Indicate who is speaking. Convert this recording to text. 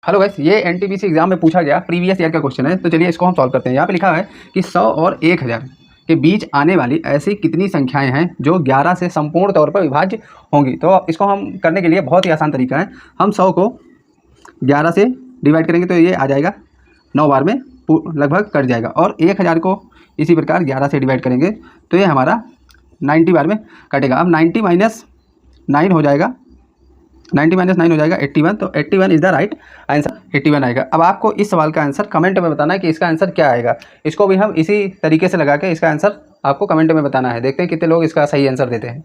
Speaker 1: Hello guys, ये NTPC exam में पूछा गया प्रीवियस ईयर का क्वेश्चन है। तो चलिए इसको हम सॉल्व करते हैं। यहाँ पे लिखा है कि 100 और 1000 के बीच आने वाली ऐसी कितनी संख्याएं हैं जो 11 से संपूर्ण तौर पर विभाज्य होंगी। तो इसको हम करने के लिए बहुत ही आसान तरीका है। हम 100 को 11 से डिवाइड करेंगे तो ये आ जाएगा 9 बार में लगभग कट जाएगा, और 1000 को इसी प्रकार 11 से डिवाइड करेंगे तो ये हमारा 90 बार में कटेगा। अब 90 माइनस 9 हो जाएगा, 90 माइनस 9 हो जाएगा 81। तो 81 इज़ द राइट आंसर, 81 आएगा। अब आपको इस सवाल का आंसर कमेंट में बताना है कि इसका आंसर क्या आएगा। इसको भी हम इसी तरीके से लगा के इसका आंसर आपको कमेंट में बताना है। देखते हैं कितने लोग इसका सही आंसर देते हैं।